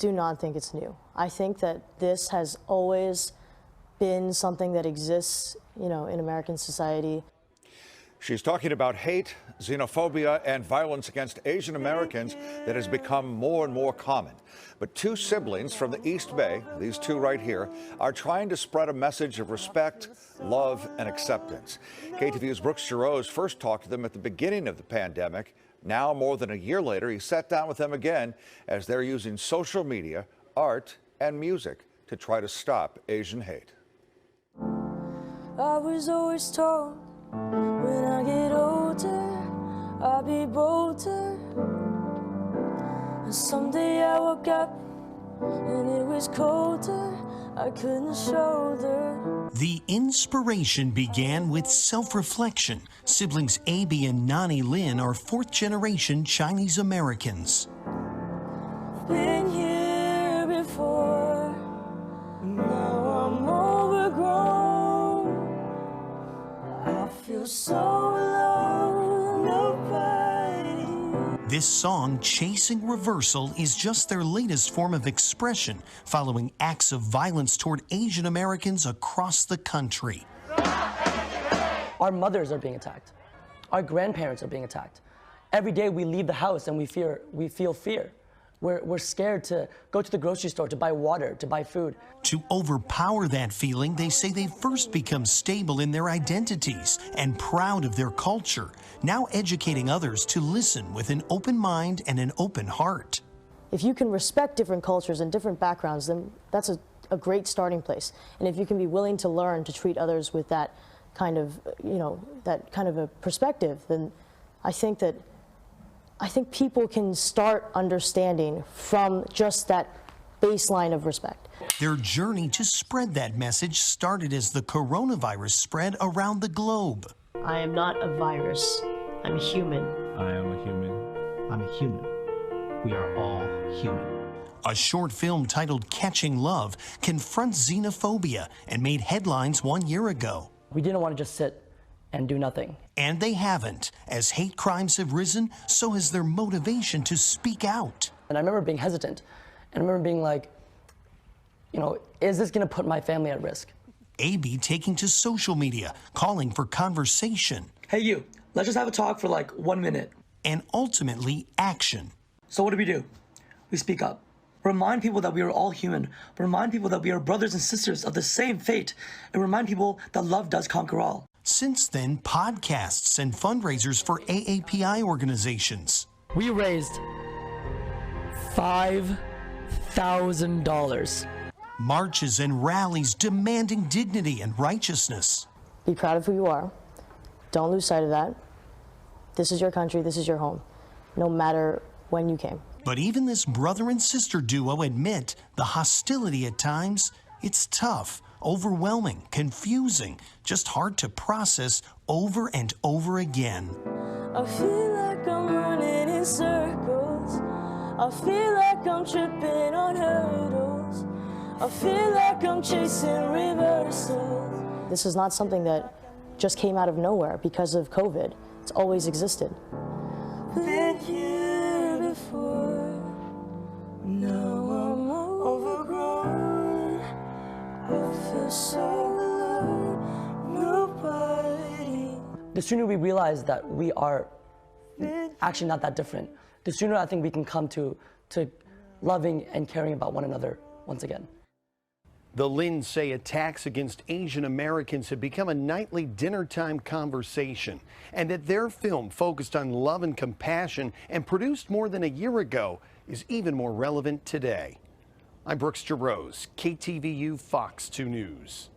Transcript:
do not think it's new. I think that this has always been something that exists, in American society. She's talking about hate, xenophobia, and violence against Asian Americans that has become more and more common. But two siblings from the East Bay, these two right here, are trying to spread a message of respect, love, and acceptance. KTVU's Brooks Jarosz first talked to them at the beginning of the pandemic. Now, more than a year later, he sat down with them again as they're using social media, art, and music to try to stop Asian hate. I was always told when I get older, I'll be bolder. And someday I woke up and it was colder. I couldn't shoulder. The inspiration began with self-reflection. Siblings Abey and Nani Lin are fourth-generation Chinese Americans. Been here before, now I'm overgrown. I feel so alone, nobody. This song, Chasing Reversal, is just their latest form of expression following acts of violence toward Asian Americans across the country. Our mothers are being attacked. Our grandparents are being attacked. Every day we leave the house and we feel fear. We're scared to go to the grocery store, to buy water, to buy food. To overpower that feeling, they say they first become stable in their identities and proud of their culture, now educating others to listen with an open mind and an open heart. If you can respect different cultures and different backgrounds, then that's a great starting place. And if you can be willing to learn to treat others with that kind of, that kind of a perspective, then I think people can start understanding from just that baseline of respect. Their journey to spread that message started as the coronavirus spread around the globe. I am not a virus. I'm a human. I am a human. I'm a human. We are all human. A short film titled Catching Love confronts xenophobia and made headlines 1 year ago. We didn't want to just sit and do nothing. And they haven't. As hate crimes have risen, so has their motivation to speak out. And I remember being hesitant. And I remember being like, is this going to put my family at risk? Abey taking to social media, calling for conversation. Hey, you, let's just have a talk for like 1 minute. And ultimately, action. So what do? We speak up. Remind people that we are all human. Remind people that we are brothers and sisters of the same fate. And remind people that love does conquer all. Since then, podcasts and fundraisers for AAPI organizations. We raised $5,000. Marches and rallies demanding dignity and righteousness. Be proud of who you are. Don't lose sight of that. This is your country, this is your home, no matter when you came. But even this brother and sister duo admit the hostility at times, it's tough, overwhelming, confusing, just hard to process over and over again. I feel like I'm running in circles. I feel like I'm tripping on hurdles. I feel like I'm chasing reversals. This is not something that just came out of nowhere because of COVID. It's always existed. Been here before, now I'm overgrown. I feel so alone, nobody. The sooner we realize that we are actually not that different, the sooner I think we can come to loving and caring about one another once again. The Lins say attacks against Asian Americans have become a nightly dinner-time conversation, and that their film focused on love and compassion and produced more than a year ago is even more relevant today. I'm Brooks Jarosz, KTVU Fox 2 News.